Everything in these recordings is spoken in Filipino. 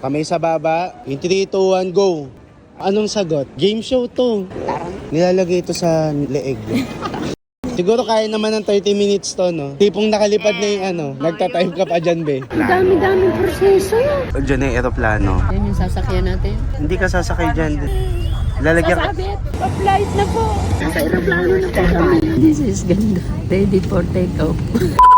Kamay sa baba. In 3, 2, 1, go. Anong sagot? Game show to. Nilalagay ito sa leeg. Siguro kaya naman ng 30 minutes to, no? Tipong nakalipad na yung ano, nagta-time ka pa dyan, be. Ang dami-daming proseso. Diyan na yung aeroplano. Yan yung sasakyan natin. Hindi ka sasakay dyan. Lalagyan ka. Sasabit, pa-flight na po. Nasa aeroplano na po kami. This is ganda. Ready for take-off.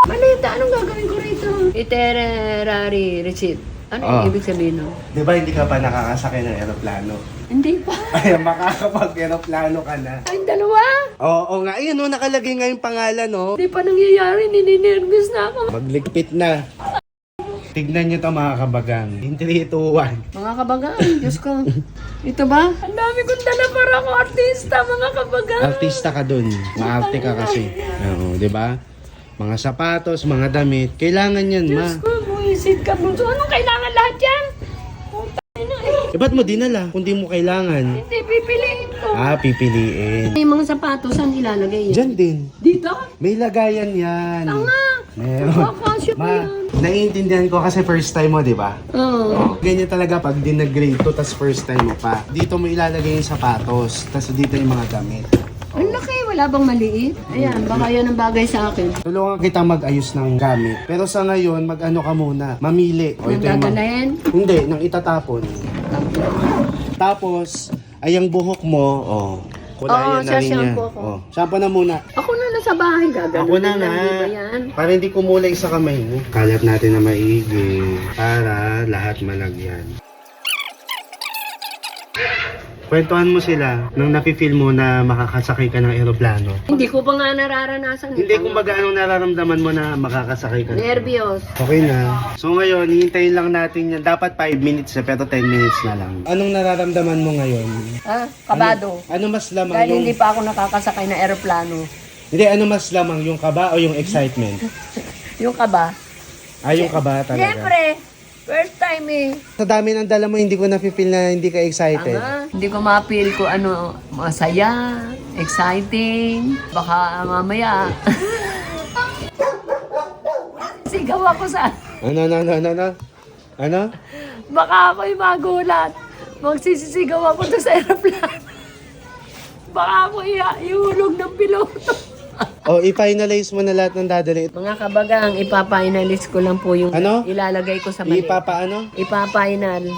Malita, anong gagawin ko rito? Itinerary receipt. Ano yung ibig sabihin nun? Di ba hindi ka pa nakakasakay ng aeroplano? Hindi pa. Ay, makakapag-aeroplano ka na. Ay, dalawa. Oo nga, ayun, no, nakalagay nga yung pangalan, no? Hindi pa nangyayari, nininervous na ako. Magligpit na. Tignan nyo to mga kabagang. In 3, 2, 1. Mga kabagaan, Diyos ko. Ito ba? Ang dami kong dala para ako artista, mga kabagaan. Artista ka dun. Maarte ka kasi. Oo, di ba? Mga sapatos, mga damit. Kailangan yan, ma. Diyos ko, buwisit ka po. So, anong kailangan lahat yan? Puta na eh. Eh, ba't mo dinala kung di mo kailangan? Hindi, pipiliin ko. Pipiliin. Yung mga sapatos, saan ilalagay yan? Diyan din. Dito? May lagayan yan. Tanga. Meron. Kakasya ko Ma, yan. naiintindihan ko kasi first time mo, di ba? Oo. Ganyan talaga pag di nag-grade to, tas first time mo pa. Dito mo ilalagay yung sapatos, tas dito yung mga damit. Ang laki, wala bang maliit? Ayan, baka yan ang bagay sa akin. Tulungan kita mag-ayos ng gamit. Pero sa ngayon, mag-ano ka muna, mamili. O, Nang ito yung dadalayan? Hindi, nang itatapon. Tapos, ay ang buhok mo, kulayan na rin niya. shampoo ako. Shampoo na muna. Ako na nasa bahay, gagawin. Ako na nga. Di ba yan? Para hindi kumulay sa kamay mo. Kalat natin na maigi para lahat malagyan. Kwentuhan mo sila nang nafe-feel mo na makakasakay ka ng eroplano. Hindi ko pa nga nararanasan. Hindi, kumbaga anong nararamdaman mo na makakasakay ka? Nervyos. Okay na. So ngayon, hihintayin lang natin yan. Dapat 5 minutes pero 10 minutes na lang. Anong nararamdaman mo ngayon? Kabado. Ano mas lamang Dahil yung... hindi pa ako nakakasakay na eroplano. Hindi, ano mas lamang yung kaba o yung excitement? Yung kaba. Yung kaba talaga. Siyempre, first time eh. Sa dami ng dala mo, hindi ko na-feel na hindi ka excited. Hindi ko ma-feel ko ano, masaya, exciting, baka mamaya. Sigaw ako sa... Ano? Baka ako'y magulat. Magsisisigaw ako doon sa aeroplano. Baka ako ihulog ng piloto. I-finalize mo na lahat ng dadalhin. Mga kabagang, ipapinalis ko lang po yung Ano? ilalagay ko sa mali. Ipapaano? Ipapinalis.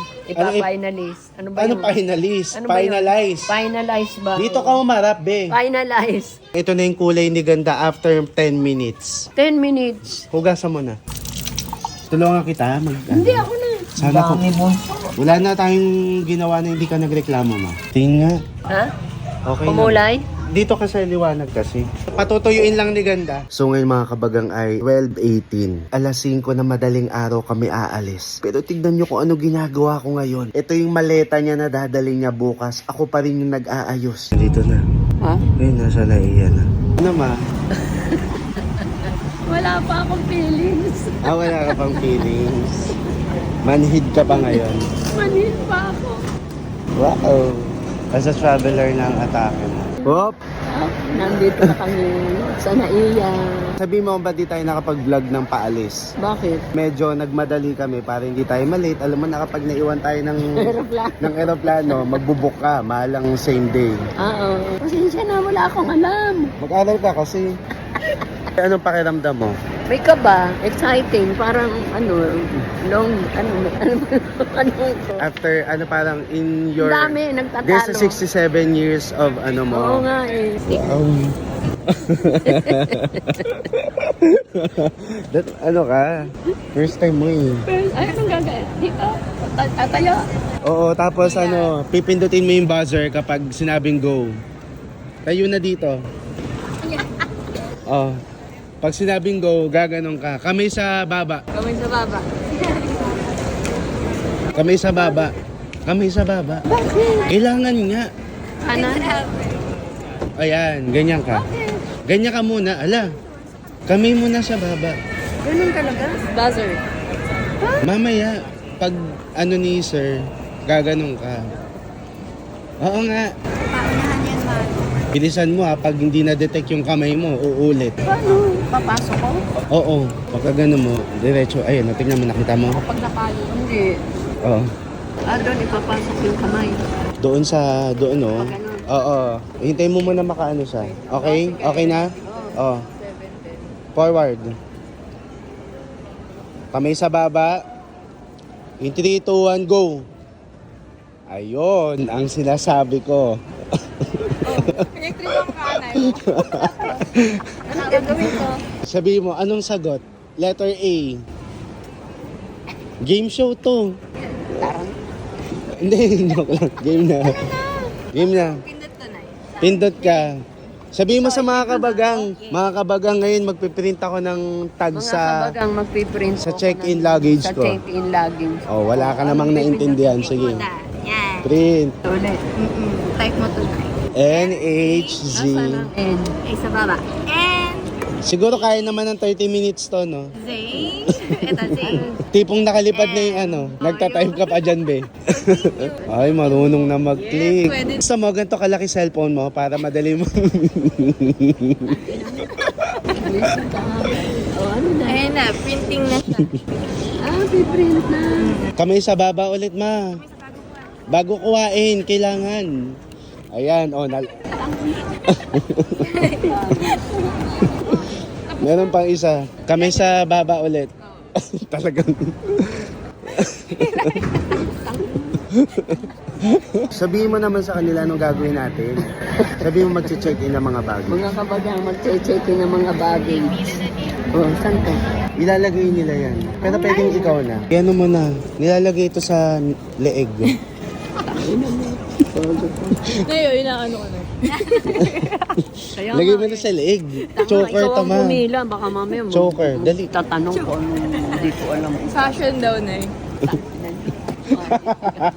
Ano ba Ano yun? finalize? Ano ba yun? Finalize. Finalize ba? Dito ka umarap, be. Finalize. Ito na yung kulay ni ganda after 10 minutes. 10 minutes. Hugasan mo na. Tulungan kita. Hindi ako na. Sana ko. Wala na tayong ginawa na hindi ka nagreklamo, ma. Tingnan. Ha? Okay Kumulay? Dito ka sa liwanag kasi. Patutuyuin lang ni ganda. So ngayon mga kabagang ay 12:18. Alas 5 na madaling araw kami aalis. Pero tignan nyo kung ano ginagawa ko ngayon. Ito yung maleta niya na dadalhin niya bukas. Ako pa rin yung nag-aayos. Dito na. Ha? Ayun, nasa naiyan na. Ano ma? Wala pa akong feelings. Wala ka pang feelings. Manhid ka pa ngayon. Manil pa ako. Wow. As a traveler na ang atake mo. Whoop! Nandito na kami sa Naiya. Sabi mo ba di tayo nakapag-vlog ng paalis? Bakit? Medyo nagmadali kami para hindi tayo malate. Alam mo na kapag naiwan tayo ng Aeroplano. ng eroplano, magbubuk ka, mahalang same day. Oo. Pasensya na, wala akong alam. Mag-aral ka kasi. Anong pakiramdam mo? May kaba, exciting, parang After parang in your... dami, There's a nagtatalo. 67 years of mo. Oo nga eh. Ka? First time mo eh. Ay, anong gagawin? Dito? Tatayo? Oo, tapos pipindutin mo yung buzzer kapag sinabing go. Tayo na dito. Pag sinabing go, gaganong ka. Kamay sa baba. Kamay sa baba. Kamay sa baba. Kamay sa baba. Bakit? Kailangan nga. Kanan? Ayan, ganyan ka. Ganyan ka muna. Ala, kamay muna sa baba. Ganun talaga? Buzzer. Mamaya, pag ni sir, gaganong ka. Oo nga. Paunahan yan, Mar. Bilisan mo pag hindi na-detect yung kamay mo, uulit. Paano? Papasok ko? Oo, pagka gano'n mo, diretso, ayun, tingnan mo, nakita mo? Pag napalo. Hindi. Oo. Doon ipapasok yung kamay. Doon oh. Pag ganun. Oo. Hintayin mo muna makaano siya. Okay? Okay na? Oo. 7, 10. Forward. Kamay sa baba. In 3, 2, 1, go. Ayun, ang sinasabi ko. Electric ang kanay mo. Ano gagawin ko? Sabihin mo, anong sagot? Letter A. Game show to. Hindi, joke lang. Game na. Game na. Pindot to na Pindot ka. Sabihin mo sa mga kabagang ngayon magpiprint ako ng tag Mga sa... kabagang magpiprint sa ako check-in ng- luggage sa ko. check-in luggage. Oh, wala ka namang naintindihan. Sige. Yan. Print. Ulit. Type mo to na. NHZ. Nasaan ang N? Ay, sa baba. And Siguro kaya naman ng 30 minutes to, no? Zay. Ito, Zay. Tipong nakalipad na yung ano. Nagta-type ka pa dyan, be. Ay, marunong na mag-click. Yes, pwede. Gusto mo, ganito kalaki cellphone mo para madali mo. Ano na? Ayan na, printing na siya. Piprint na. Kamay sa baba ulit, ma. Bago kuhain, kailangan. Ayan, oh. Meron pang isa. Kamay sa baba ulit. Talagang... Sabihin mo naman sa kanila anong gagawin natin. Sabihin mo mag-check-in ng mga bago. Mga kabagang magche-check-in ng mga baggage. Saan ka? Ilalagay nila yan. Pero pwedeng ikaw na. Ano mo na. Nilalagay ito sa leeg. Ngayon, inaano ko na. Kaya Lagay mo nga, na sa leeg. tama, Choker ikaw to, ang ma. pumila, baka mamaya Choker, dali. tatanong ko anong hindi ko alam. Fashion daw na eh.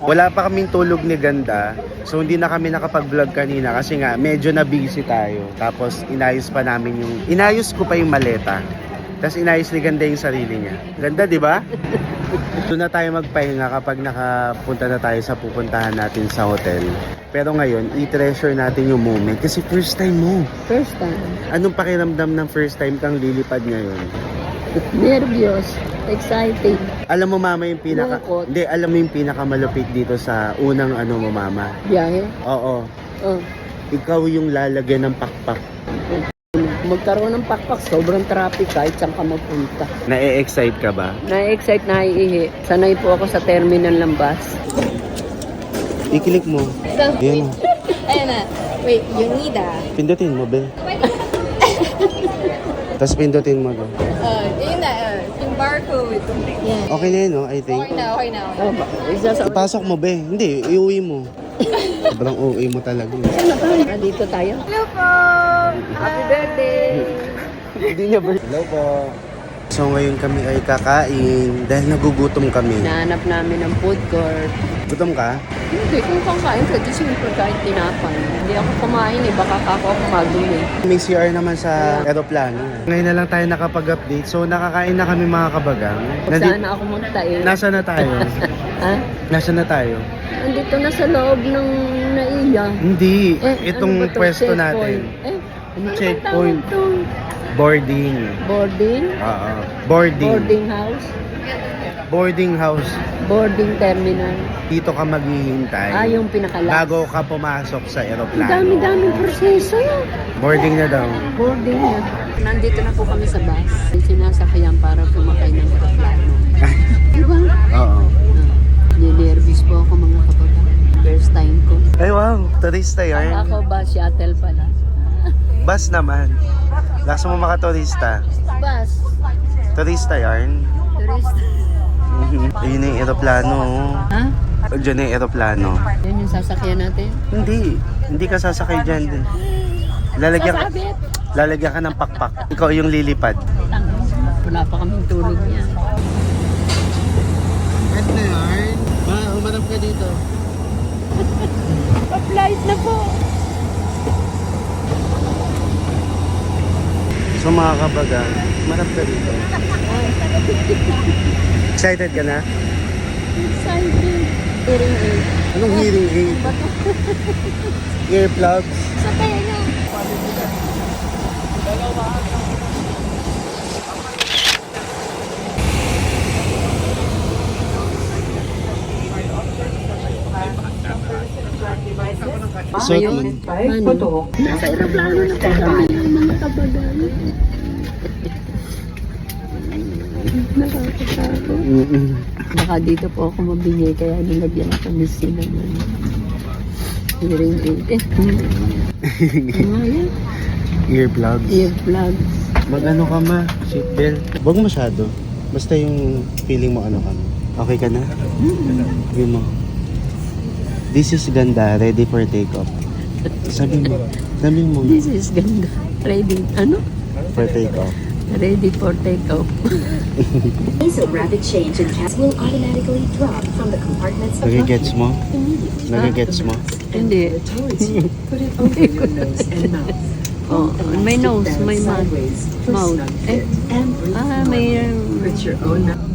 Wala pa kaming tulog ni Ganda. So hindi na kami nakapag-vlog kanina kasi nga medyo na busy tayo. Tapos inayos ko pa yung maleta. Tapos inayos ni Ganda yung sarili niya. Ganda, di ba? Doon na tayo magpahinga kapag nakapunta na tayo sa pupuntahan natin sa hotel. Pero ngayon, i-treasure natin yung moment kasi first time mo. First time. Anong pakiramdam ng first time kang lilipad ngayon? Nervyos. Exciting. Alam mo mama yung Lungkot. Hindi, alam mo yung pinakamalupit dito sa unang ano mo mama. Biyahe. Oo. Oh. Ikaw yung lalagyan ng pakpak. Magkaroon ng pakpak, sobrang traffic kahit saan ka magpunta. Na-excite ka ba? Na-excite, naiihi. Sanay po ako sa terminal ng bus. I-click mo. Ayan o. Ayan na. Wait, you need Pindutin mo, be. Tapos pindutin mo do. yun na, yung barcode. Yan. Okay na yun, no? I think. Okay na, okay na. Oh, isa sa... Ipasok mo, be. Hindi, iuwi mo. Sobrang uwi mo talaga. Dito tayo. Hello po! Happy birthday! Hindi niya, be. Hello po. So ngayon kami ay kakain dahil nagugutom kami. Nahanap namin ng food court. Gutom ka? Hindi, kung kakain, pwede simple kahit tinapay. Hindi ako kumain eh, baka ako maguli. May CR naman sa aeroplano. Ngayon na lang tayo nakapag-update. So nakakain na kami mga kabagang. Sana ako magtae. Nasa na tayo? Ha? Nasa na tayo? Andito na sa loob ng naiya. Hindi. Itong ano ba to? pwesto Checkpoint. natin. Ano ba Checkpoint. tawag to? Boarding. Boarding? Oo. Boarding. Boarding house? Boarding house. Boarding terminal. Dito ka maghihintay. Yung pinakalas. Bago ka pumasok sa Ang aeroplano. dami-daming proseso yan. Boarding na daw. Boarding na. Nandito na po kami sa bus. Sinasakyan para sumakay ng aeroplano. Diba? Oo. Ninervous po ako mga kapatid. First time ko. Ay wow, turista yarn. Ako bus shuttle pala. Bus naman. Lakas mo makaturista. Bus. Turista yarn. Tourist. Ayun na yung aeroplano. Ha? Diyan na yung aeroplano. Yun yung sasakyan natin. Hindi. Hindi ka sasakay dyan. Lalagyan ka, Sasabit. lalagyan ka ng pakpak. Ikaw yung lilipad. Wala pa kaming tulog niya. At na yarn. Ma, umarap ka dito. Pa-flight na po. So mga kabaga, umarap ka dito. Excited ka na? Excited. Hearing aid. Anong hearing aid? Earplugs? Sa tenga. Suot mo. Ano? Nasa aeroplano na po kami. Mga kabagan. Nakakatakot. Baka dito po ako mabingay kaya nilagyan ako ni naman. Hearing aid. Ayan. Earplugs. Earplugs. Mag-ano ka ma? Seatbelt. Huwag masyado. Basta yung feeling mo ano ka ma. Okay ka na? Sabi mo. This is ganda. Ready for take-off. Sabi mo. Sabi mo. This is ganda. Ready. Ano? For take-off. Ready for take-off. So rapid change in cats will automatically drop from the compartments of Nagigets mo? Nagigets mo? Hindi. Put it over your nose and mouth. Oh, may nose, may mouth. Mouth. Eh, And breathe. may... Put your own mouth.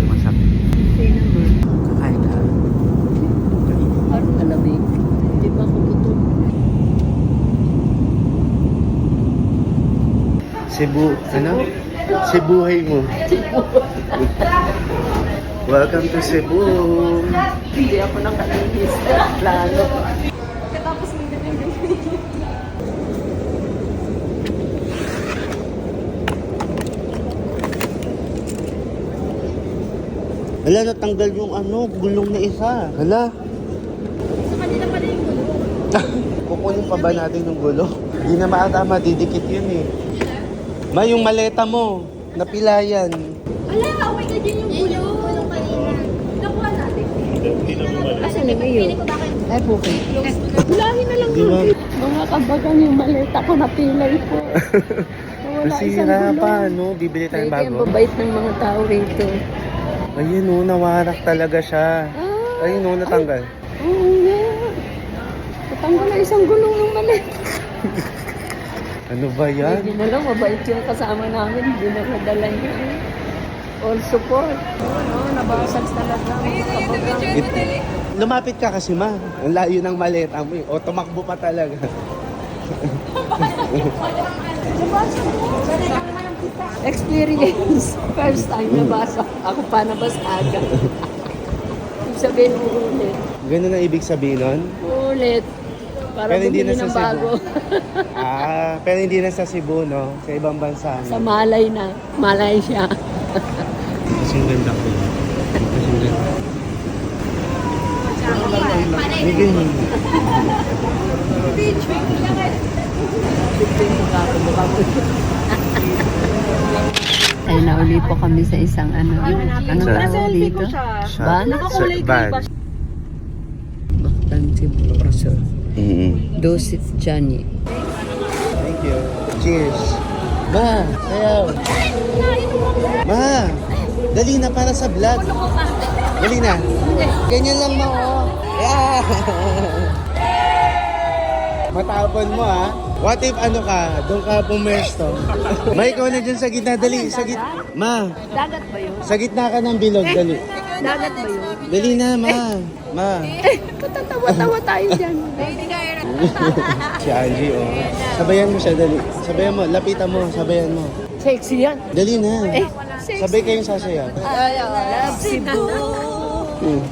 Masap. Hindi naman. Kakain ka. Parang malamig. Di ba ako gutom? Cebu, ano? Cebuhay mo. Welcome to Cebu. Hindi ako nakalinis. Plano. Hala, natanggal yung ano, gulong na isa. Hala. Sa kanila pala yung gulo. Kukunin pa ba natin yung gulo? Hindi na maatama, didikit yun eh. Ma, yung maleta mo, napilayan. Ala, oh my God, yun yung gulo. Yung gulo kanina. Nakuha natin. Asan na ngayon? Pili ko bakit Ay, okay. close to the... Hulahin na lang Di ba? yun. Mga kabagan yung maleta ko napilay po. Wala isang Nasira gulong. pa, no? Bibili tayong Kaya ang bago. babait ng mga tao rito. Ayun, no, nawarak talaga siya. Ah, Ayun, no, natanggal. oo nga. Natanggal na isang gulong ng maleta. Ano ba yan? Hindi na lang, mabait yung kasama namin. Hindi na nadala niya. All support. Oo, nabasag talaga. Mga kabagan. Lumapit ka kasi ma. Ang layo ng maleta mo eh. O tumakbo pa talaga. Experience. First time nabasa. Ako pa nabasaga. Ibig sabihin, uulit. Ganun ang ibig sabihin nun? Ulit. Para Pero hindi bumili na sa ng Cebu. bago. Pero hindi na sa Cebu, no? Sa ibang bansa. Sa Malay na. Malaysia. Kasing ganda ko. Kasing ganda. May ganyan. Ay, nauli po kami sa isang ano. Anong Sa- tawag dito? Van? Van. Baktan si Professor. Mm-hmm. Dosit Johnny. Thank you. Cheers. Ma, sayaw. Ma, dali na para sa vlog. Dali na. Ganyan lang mo, oh. Yeah. Matapon mo, ha? What if ano ka, doon ka pumesto? Ma, ikaw na dyan sa gitna, dali. Sa gitna. Ma, Dagat ba yun? sa gitna ka ng bilog, dali. Dagat ba yun? Dali na, ma. Ma. Patatawa-tawa tayo dyan. Si Angie, oh. Sabayan mo siya, dali. Sabayan mo, lapitan mo, sabayan mo. Sexy yan. Dali na. Sexy. Sabay kayong sasayaw. Love Cebu.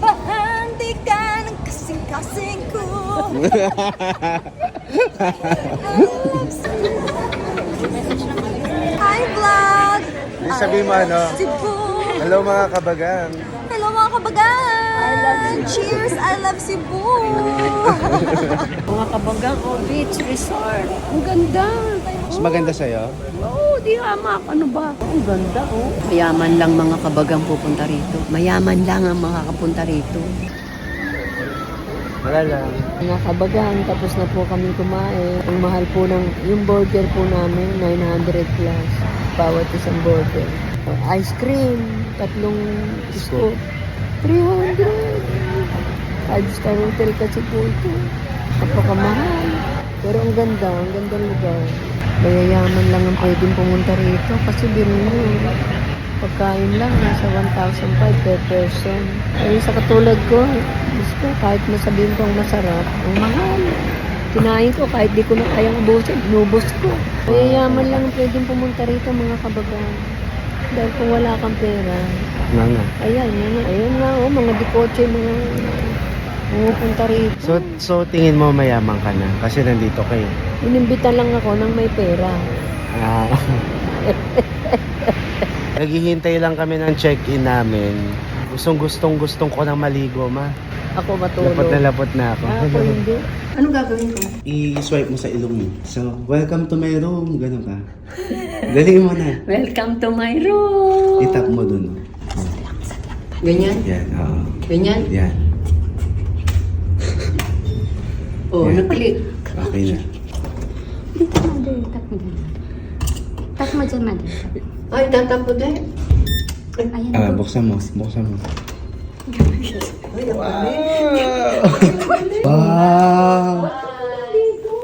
Bahandi ka ng kasing-kasing ko. Hi, vlog! Sabi mo ano, Cebu! hello mga kabagang. Hello mga kabagan! Cheers! I love Cebu! Mga kabagang o beach resort. Ang ganda. Mas maganda sa'yo? Oo, di hamak. Ano ba? Ang ganda, oh. Mayaman lang mga kabagang pupunta rito. Mayaman lang ang makakapunta rito. Wala lang. Mga kabagang, tapos na po kami kumain. Ang mahal po ng, yung burger po namin, 900 plus. Bawat isang burger. Ice cream, 3 scoop. 300. 5-star hotel kasi po ito. Napakamahal. Pero ang ganda lugar. Mayayaman lang ang pwedeng pumunta rito kasi din mo. Pagkain lang, nasa 1,500 per person. Ay, sa katulad ko, gusto, kahit masabihin kong masarap, ang mahal. Kinain ko kahit di ko na kayang ubusin, inubos ko. Mayayaman lang ang pwedeng pumunta rito mga kabagan. Dahil kung wala kang pera, Nga nga. ayan nga, oh, mga dikotse, mga pumupunta rito. So tingin mo mayaman ka na kasi nandito kayo. Inimbita lang ako ng may pera. Ah. Naghihintay lang kami ng check-in namin. Gustong ko nang maligo, ma. Ako matulog. Lapot na ako. Ako hindi. Anong gagawin ko? I-swipe mo sa ilong mo. So, welcome to my room. Ganun ka. Galing mo na. Welcome to my room! I-tap mo dun. Ganyan? Yan, oo. Ganyan? Yan. Oh, Yeah. naklik. Okay na. Dito, mother. Tap mo dyan. Tap mo dyan, mother. Ay, tatapo din. Ayan. Ah, buksan mo. Buksan mo. Wow!